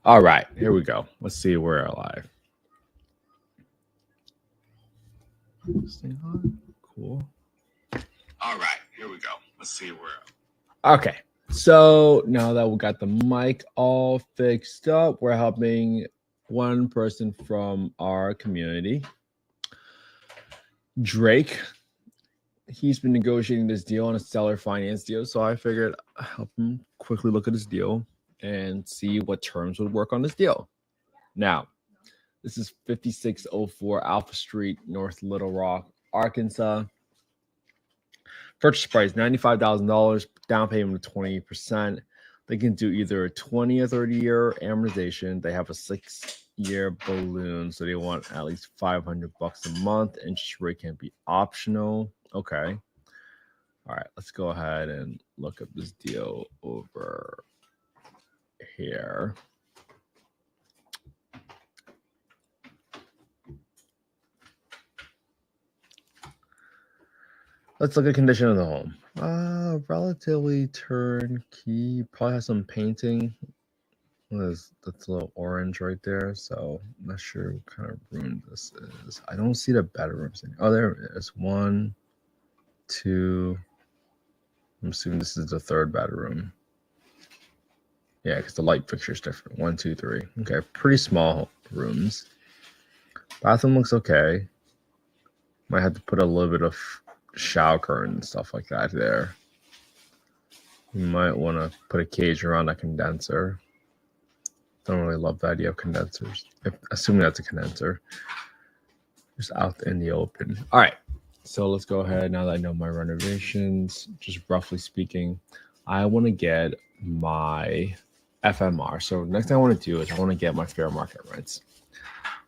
All right, here we go. Let's see, we're live. Cool. All right, here we go. Let's see where. Okay, so now that we got the mic all fixed up, we're helping one person from our community, Drake. He's been negotiating this deal on a seller finance deal, so I figured I'd help him quickly look at his deal and see what terms would work on this deal. Now, this is 5604 Alpha Street, North Little Rock, Arkansas. Purchase price $95,000, down payment of 20%. They can do either a 20 or 30-year amortization. They have a 6-year balloon, so they want at least $500 a month. Interest rate can be optional. Okay. All right, let's go ahead and look at this deal over here. Let's look at condition of the home. Relatively turnkey. Probably has some painting. That's a little orange right there. So I'm not sure what kind of room this is. I don't see the bedrooms. Oh, there it is. 1, 2. I'm assuming this is the third bedroom. Yeah, because the light fixture is different. 1, 2, 3. Okay, pretty small rooms. Bathroom looks okay. Might have to put a little bit of shower curtain and stuff like that there. You might want to put a cage around a condenser. Don't really love the idea of condensers. Assuming that's a condenser. Just out in the open. All right. So let's go ahead. Now that I know my renovations, just roughly speaking, I want to get my FMR. So next thing I want to do is I want to get my fair market rents.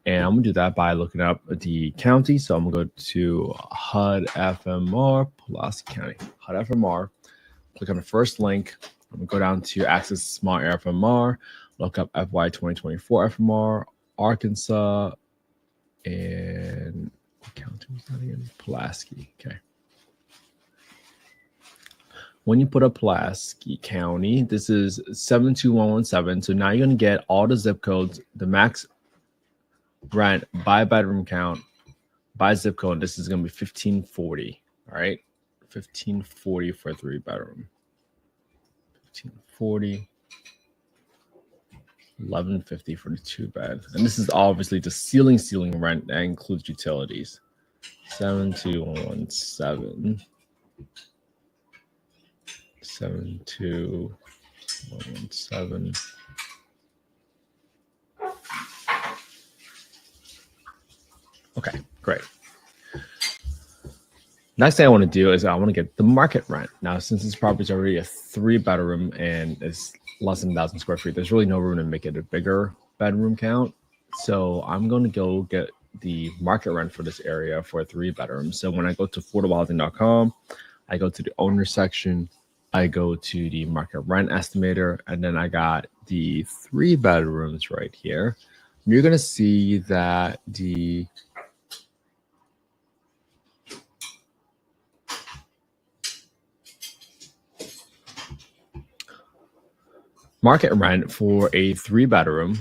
And I'm going to do that by looking up the county. So I'm going to go to HUD FMR, Pulaski County. HUD FMR. Click on the first link. I'm going to go down to Access Small Air FMR. Look up FY 2024 FMR, Arkansas, and what county was that again? Pulaski. Okay. When you put a Pulaski County, this is 72117. So now you're going to get all the zip codes, the max rent by bedroom count, by zip code. This is going to be 1540. All right. 1540 for a 3-bedroom. 1540. 1150 for the 2-bed. And this is obviously the ceiling rent that includes utilities. 72117. 72117. Okay, great. Next thing I want to do is I want to get the market rent. Now, since this property is already a 3-bedroom and it's less than 1,000 square feet, there's really no room to make it a bigger bedroom count. So I'm going to go get the market rent for this area for a 3-bedroom. So when I go to affordablehousing.com, I go to the owner section, I go to the market rent estimator, and then I got the 3 bedrooms right here. You're going to see that the market rent for a 3-bedroom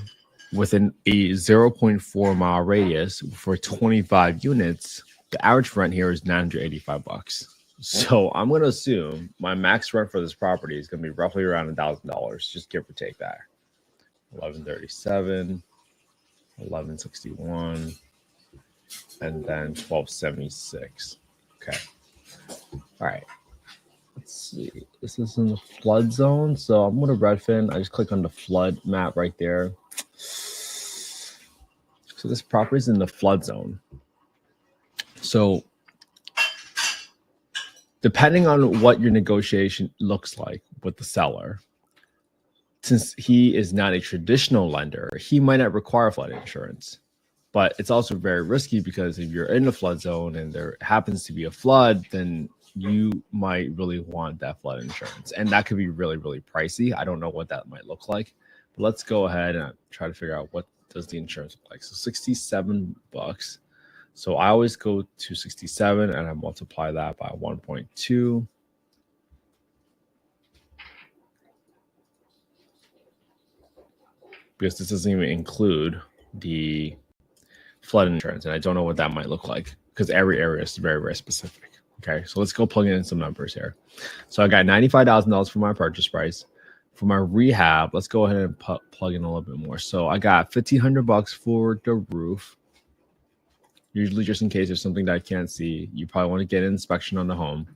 within a 0.4 mile radius for 25 units, the average rent here is $985. So I'm going to assume my max rent for this property is going to be roughly around $1,000, just give or take that. 1137, 1161, and then 1276. Okay. All right. Let's see. This is in the flood zone. So I'm going to Redfin. I just click on the flood map right there. So this property is in the flood zone. So depending on what your negotiation looks like with the seller, since he is not a traditional lender, he might not require flood insurance. But it's also very risky because if you're in the flood zone and there happens to be a flood, then you might really want that flood insurance. And that could be really, really pricey. I don't know what that might look like. But let's go ahead and try to figure out what does the insurance look like. So $67. So I always go to 67 and I multiply that by 1.2. because this doesn't even include the flood insurance, and I don't know what that might look like because every area is very, very specific. Okay, so let's go plug in some numbers here. So I got $95,000 for my purchase price. For my rehab, let's go ahead and plug in a little bit more. So I got $1,500 for the roof. Usually, just in case there's something that I can't see, you probably want to get an inspection on the home.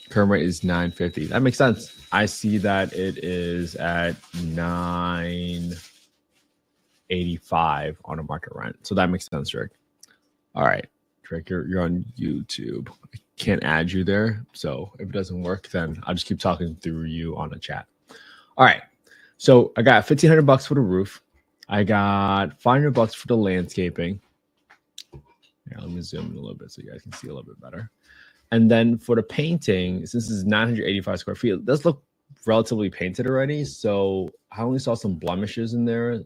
Current rate is $950. That makes sense. I see that it is at $985 on a market rent. So that makes sense, Drake. All right, Drake, you're on YouTube. I can't add you there. So if it doesn't work, then I'll just keep talking through you on the chat. All right. So I got $1,500 for the roof. I got $500 for the landscaping. Yeah, let me zoom in a little bit so you guys can see a little bit better. And then for the painting, since this is 985 square feet, it does look relatively painted already. So I only saw some blemishes in there.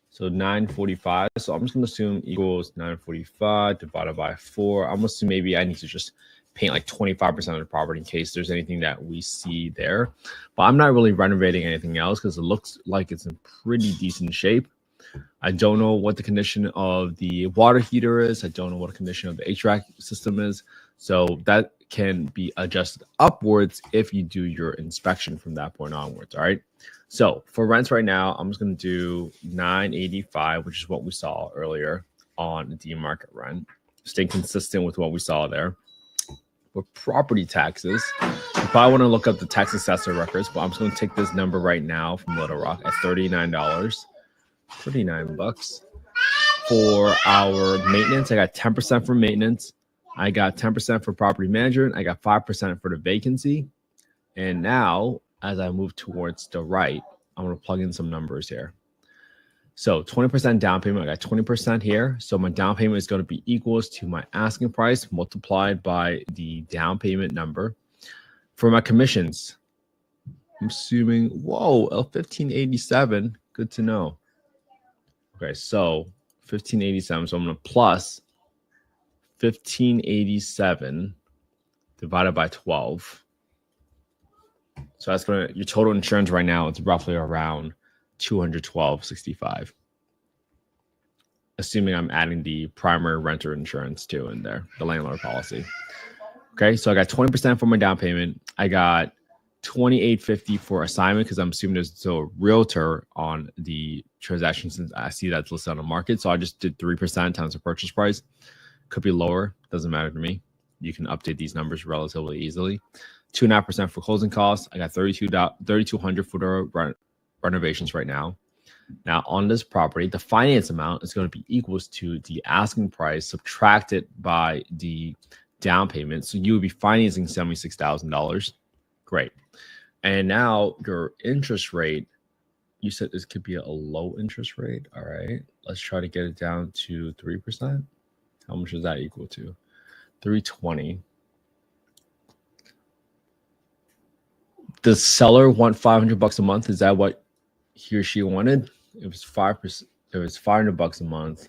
So 945. So I'm just going to assume equals 945 divided by 4. I'm going to assume maybe I need to just paint like 25% of the property in case there's anything that we see there. But I'm not really renovating anything else because it looks like it's in pretty decent shape. I don't know what the condition of the water heater is. I don't know what the condition of the HVAC system is. So that can be adjusted upwards if you do your inspection from that point onwards. All right. So for rents right now, I'm just going to do $985, which is what we saw earlier on the market rent, staying consistent with what we saw there. For property taxes, you probably want to look up the tax assessor records, but I'm just going to take this number right now from Little Rock at $39. $39 for our maintenance. I got 10% for maintenance. I got 10% for property management. I got 5% for the vacancy. And now, as I move towards the right, I'm going to plug in some numbers here. So 20% down payment. I got 20% here. So my down payment is going to be equals to my asking price multiplied by the down payment number. For my commissions, I'm assuming, whoa, $1,587. Good to know. Okay, so 1587. So I'm going to plus 1587 divided by 12. So that's going to, your total insurance right now, it's roughly around $212.65. Assuming I'm adding the primary renter insurance too in there, the landlord policy. Okay, so I got 20% for my down payment. I got $28.50 for assignment because I'm assuming there's still a realtor on the transaction since I see that's listed on the market. So I just did 3% times the purchase price. Could be lower, doesn't matter to me. You can update these numbers relatively easily. 2.5% for closing costs. I got $3,200 for the renovations right now. Now on this property, the finance amount is going to be equals to the asking price subtracted by the down payment. So you would be financing $76,000. Great. And now your interest rate, you said this could be a low interest rate. All right. Let's try to get it down to 3%. How much does that equal to? 320. The seller want $500 a month. Is that what he or she wanted? It was 5%. It was $500 a month.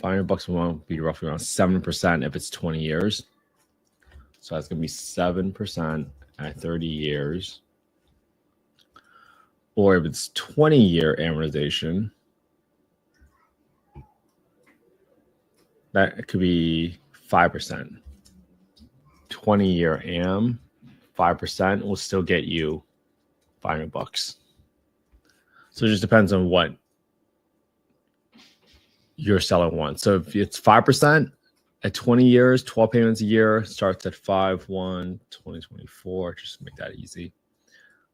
$500 a month would be roughly around 7% if it's 20 years. So that's going to be 7% at 30 years. Or if it's 20-year amortization, that could be 5%. 20-year am, 5% will still get you $500. So it just depends on what your seller wants. So if it's 5% at 20 years, 12 payments a year, starts at 5/1/2024. Just make that easy.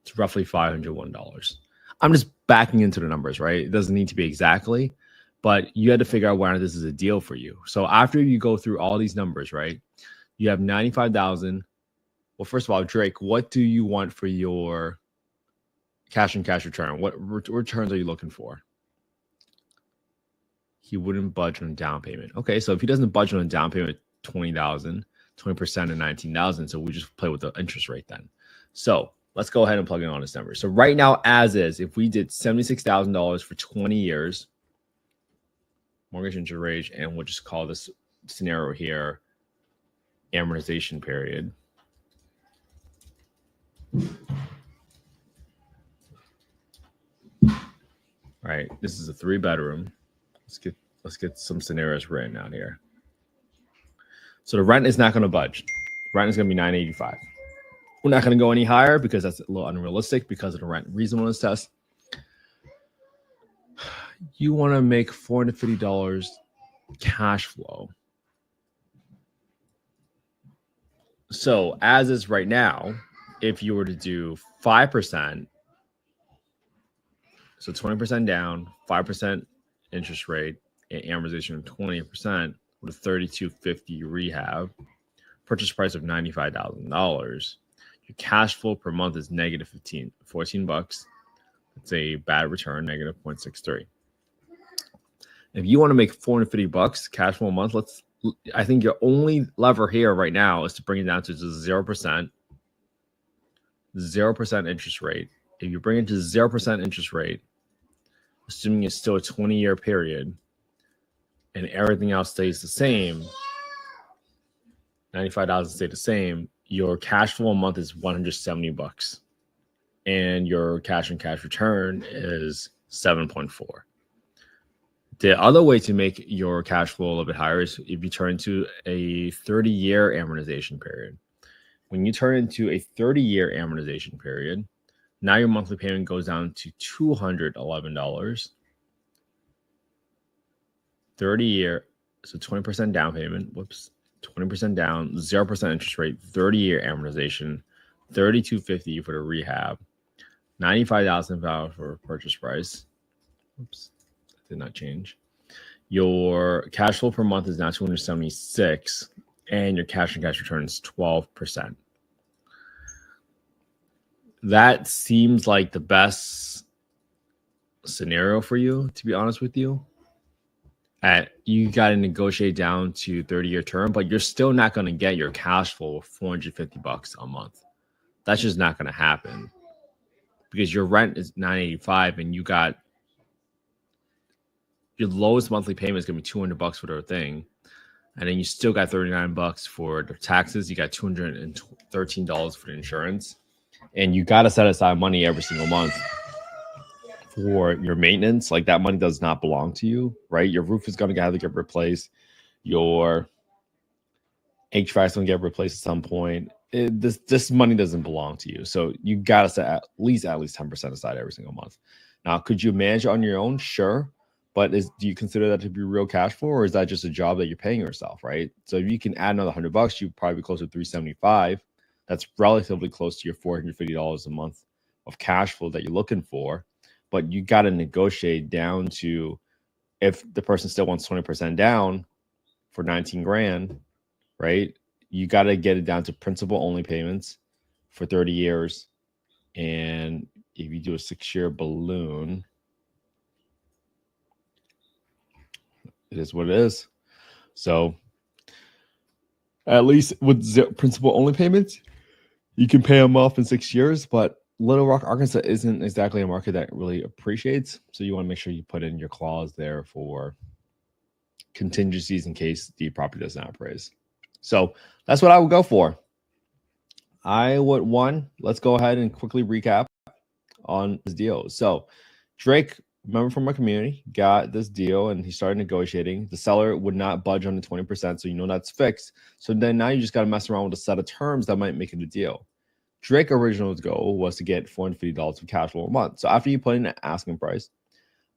It's roughly $501. I'm just backing into the numbers, right? It doesn't need to be exactly, but you had to figure out whether this is a deal for you. So after you go through all these numbers, right? You have 95,000. Well, first of all, Drake, what do you want for your cash and cash return? What returns are you looking for? He wouldn't budge on down payment. Okay, so if he doesn't budge on down payment, 20,000, 20% of 19,000. So we just play with the interest rate then. So let's go ahead and plug in on this number. So right now, as is, if we did $76,000 for 20 years, mortgage interest rate, and we'll just call this scenario here amortization period. All right, this is a 3-bedroom. Let's get some scenarios written out here. So the rent is not going to budge. Rent is going to be $985. We're not going to go any higher because that's a little unrealistic because of the rent reasonableness test. You want to make $450 cash flow. So as is right now, if you were to do 5%, so 20% down, 5% interest rate, and amortization of 20% with a $3,250 rehab, purchase price of $95,000. Your cash flow per month is negative $14. It's a bad return, negative 0.63. If you want to make $450 cash flow a month, I think your only lever here right now is to bring it down to just 0%, 0% interest rate. If you bring it to 0% interest rate, assuming it's still a 20-year period and everything else stays the same, $95 stay the same, your cash flow a month is $170. And your cash and cash return is 7.4. The other way to make your cash flow a little bit higher is if you turn into a 30-year amortization period. When you turn into a 30-year amortization period, now your monthly payment goes down to $211. 30-year, so 20% down payment. 20% down, 0% interest rate, 30-year amortization, $3,250 for the rehab, $95,000 for purchase price. Oops, that did not change. Your cash flow per month is now $276, and your cash and cash return is 12%. That seems like the best scenario for you, to be honest with you. You got to negotiate down to 30-year term, but you're still not going to get your cash flow of $450 a month. That's just not going to happen because your rent is $985 and you got your lowest monthly payment is going to be $200 for the thing. And then you still got $39 for the taxes. You got $213 for the insurance. And you got to set aside money every single month for your maintenance. Like that money does not belong to you, right? Your roof is going to have to get replaced. Your HVAC is going to get replaced at some point. This money doesn't belong to you. So you got to set at least 10% aside every single month. Now, could you manage it on your own? Sure. But do you consider that to be real cash flow, or is that just a job that you're paying yourself, right? So if you can add another $100, you'd probably be closer to $375. That's relatively close to your $450 a month of cash flow that you're looking for. But you got to negotiate down to, if the person still wants 20% down for 19 grand, right? You got to get it down to principal only payments for 30 years. And if you do a 6-year balloon, it is what it is. So at least with principal only payments, you can pay them off in 6 years. But Little Rock, Arkansas isn't exactly a market that really appreciates. So you want to make sure you put in your clause there for contingencies in case the property does not appraise. So that's what I would go for. Let's go ahead and quickly recap on this deal. So Drake, member from our community, got this deal and he started negotiating. The seller would not budge on the 20%, so you know that's fixed. So then now you just got to mess around with a set of terms that might make it a deal. Drake's original goal was to get $450 of cash flow a month. So after you put in an asking price,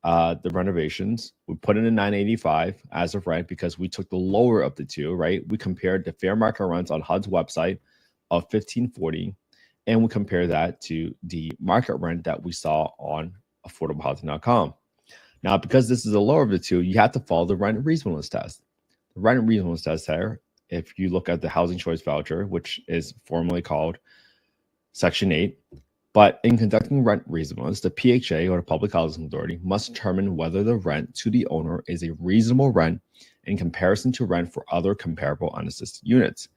the renovations, we put in a $985 as of rent because we took the lower of the two, right? We compared the fair market rents on HUD's website of $1,540, and we compare that to the market rent that we saw on affordablehousing.com. Now, because this is the lower of the two, you have to follow the rent reasonableness test. The rent reasonableness test here, if you look at the housing choice voucher, which is formally called Section 8, but in conducting rent reasonableness, the PHA, or the Public Housing Authority, must determine whether the rent to the owner is a reasonable rent in comparison to rent for other comparable unassisted units.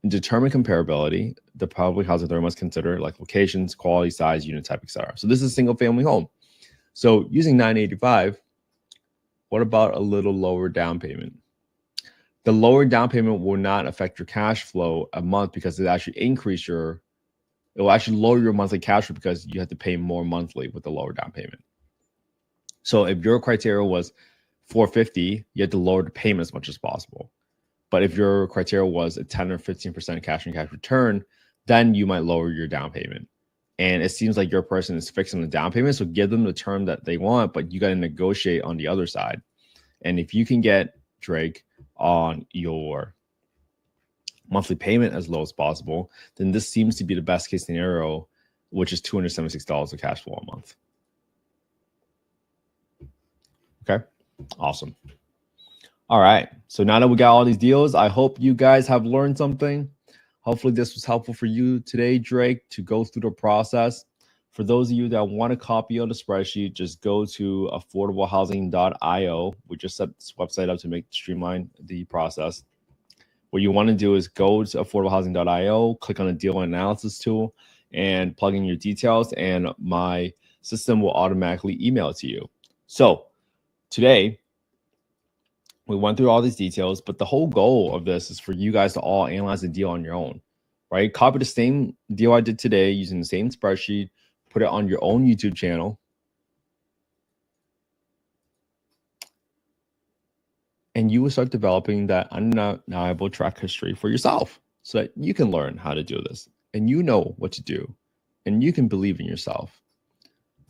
In determining comparability, the Public Housing Authority must consider like locations, quality, size, unit type, etc. So this is a single family home. So using $985, what about a little lower down payment? The lower down payment will not affect your cash flow a month because it actually increase your it will actually lower your monthly cash flow because you have to pay more monthly with the lower down payment. So if your criteria was 450, you have to lower the payment as much as possible. But if your criteria was a 10 or 15% cash on cash return, then you might lower your down payment. And it seems like your person is fixing the down payment. So give them the term that they want, but you got to negotiate on the other side. And if you can get, Drake, on your monthly payment as low as possible, then this seems to be the best case scenario, which is $276 of cash flow a month. Okay, awesome. All right, so now that we got all these deals, I hope you guys have learned something. Hopefully this was helpful for you today, Drake, to go through the process. For those of you that want a copy of the spreadsheet, just go to affordablehousing.io. We just set this website up to streamline the process. What you want to do is go to affordablehousing.io, click on the deal analysis tool, and plug in your details, and my system will automatically email it to you. So today, we went through all these details, but the whole goal of this is for you guys to all analyze the deal on your own, right? Copy the same deal I did today using the same spreadsheet, put it on your own YouTube channel, and you will start developing that undeniable track history for yourself so that you can learn how to do this, and you know what to do, and you can believe in yourself.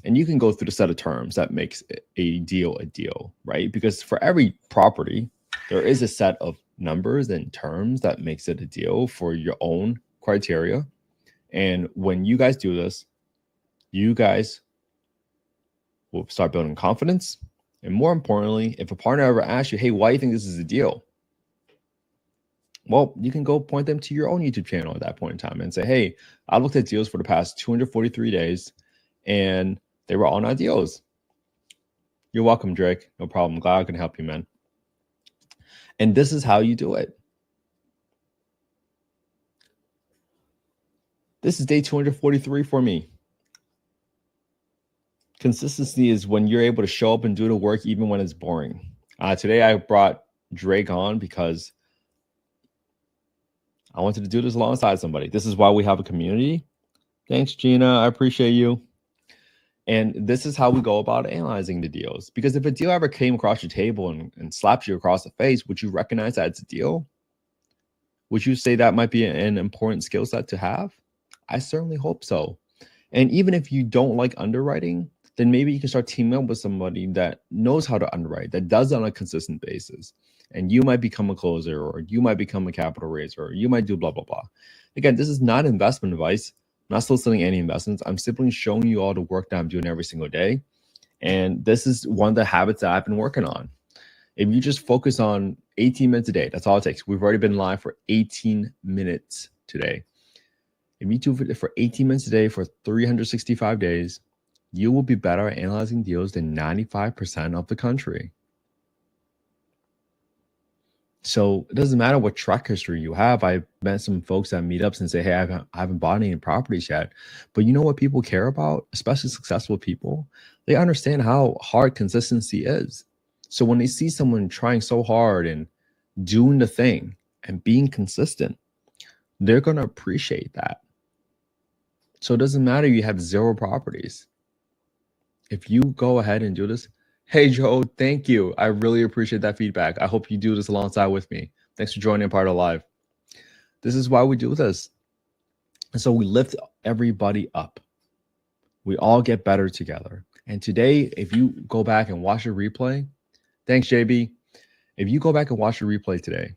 And you can go through the set of terms that makes a deal, right? Because for every property, there is a set of numbers and terms that makes it a deal for your own criteria. And when you guys do this, you guys will start building confidence. And more importantly, if a partner ever asks you, hey, why do you think this is a deal? Well, you can go point them to your own YouTube channel at that point in time and say, hey, I looked at deals for the past 243 days and they were all not deals. You're welcome, Drake. No problem. Glad I can help you, man. And this is how you do it. This is day 243 for me. Consistency is when you're able to show up and do the work even when it's boring. Today I brought Drake on because I wanted to do this alongside somebody. This is why we have a community. Thanks, Gina. I appreciate you. And this is how we go about analyzing the deals. Because if a deal ever came across your table and slaps you across the face, would you recognize that it's a deal? Would you say that might be an important skill set to have? I certainly hope so. And even if you don't like underwriting, then maybe you can start teaming up with somebody that knows how to underwrite, that does it on a consistent basis. And you might become a closer, or you might become a capital raiser, or you might do blah, blah, blah. Again, this is not investment advice. I'm not soliciting any investments. I'm simply showing you all the work that I'm doing every single day. And this is one of the habits that I've been working on. If you just focus on 18 minutes a day, that's all it takes. We've already been live for 18 minutes today. If you do it for 18 minutes a day for 365 days, you will be better at analyzing deals than 95% of the country. So it doesn't matter what track history you have. I've met some folks at meetups and say, hey, I haven't bought any properties yet. But you know what people care about, especially successful people? They understand how hard consistency is. So when they see someone trying so hard and doing the thing and being consistent, they're going to appreciate that. So it doesn't matter you have 0 properties. If you go ahead and do this, hey, Joe, thank you. I really appreciate that feedback. I hope you do this alongside with me. Thanks for joining part of live. This is why we do this. And so we lift everybody up. We all get better together. And today, if you go back and watch a replay, thanks, JB. If you go back and watch a replay today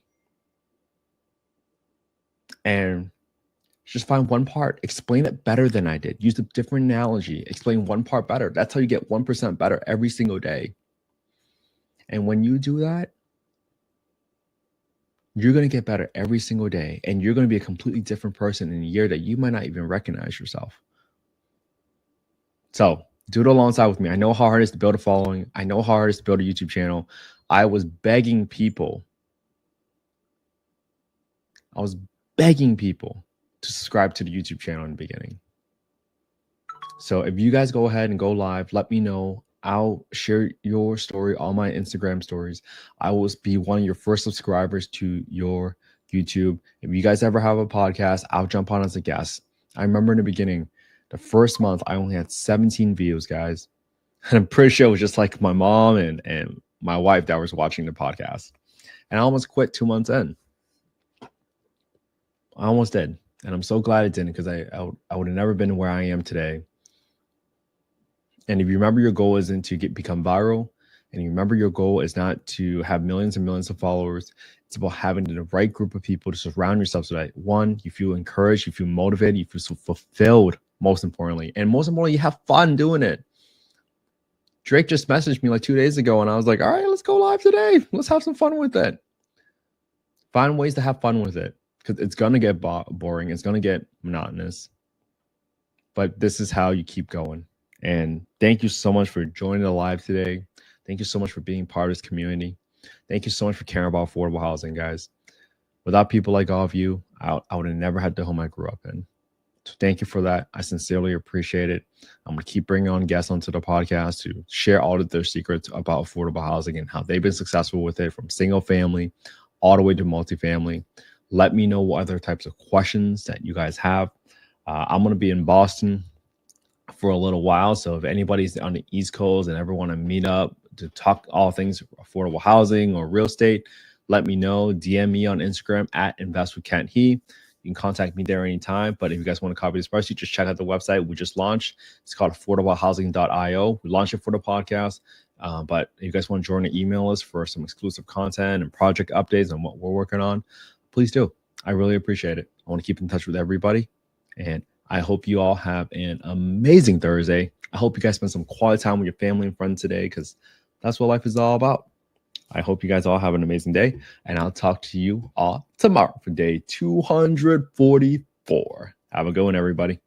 and just find one part, explain it better than I did. Use a different analogy, explain one part better. That's how you get 1% better every single day. And when you do that, you're going to get better every single day. And you're going to be a completely different person in a year that you might not even recognize yourself. So do it alongside with me. I know how hard it is to build a following. I know how hard it is to build a YouTube channel. I was begging people to subscribe to the YouTube channel in the beginning. So if you guys go ahead and go live, let me know. I'll share your story on my Instagram stories. I will be one of your first subscribers to your YouTube. If you guys ever have a podcast, I'll jump on as a guest. I remember in the beginning, the first month, I only had 17 views, guys. And I'm pretty sure it was just like my mom and my wife that was watching the podcast. And I almost quit 2 months in. I almost did. And I'm so glad I didn't, because I would have never been where I am today. And if you remember, your goal isn't to become viral, and you remember your goal is not to have millions and millions of followers. It's about having the right group of people to surround yourself so that, one, you feel encouraged, you feel motivated, you feel fulfilled, most importantly. And most importantly, you have fun doing it. Drake just messaged me like 2 days ago, and I was like, all right, let's go live today. Let's have some fun with it. Find ways to have fun with it, because it's going to get boring. It's going to get monotonous. But this is how you keep going. And thank you so much for joining the live today. Thank you so much for being part of this community. Thank you so much for caring about affordable housing, guys. Without people like all of you, I would have never had the home I grew up in. So thank you for that. I sincerely appreciate it. I'm going to keep bringing on guests onto the podcast to share all of their secrets about affordable housing and how they've been successful with it, from single family all the way to multifamily. Let me know what other types of questions that you guys have. I'm going to be in Boston for a little while. So if anybody's on the East Coast and ever want to meet up to talk all things affordable housing or real estate, let me know. DM me on Instagram at @InvestWithKentHe. You can contact me there anytime. But if you guys want to copy this spreadsheet, just check out the website we just launched. It's called affordablehousing.io. We launched it for the podcast. But if you guys want to join the email list for some exclusive content and project updates on what we're working on, please do. I really appreciate it. I want to keep in touch with everybody. And I hope you all have an amazing Thursday. I hope you guys spend some quality time with your family and friends today, because that's what life is all about. I hope you guys all have an amazing day, and I'll talk to you all tomorrow for day 244. Have a good one, everybody.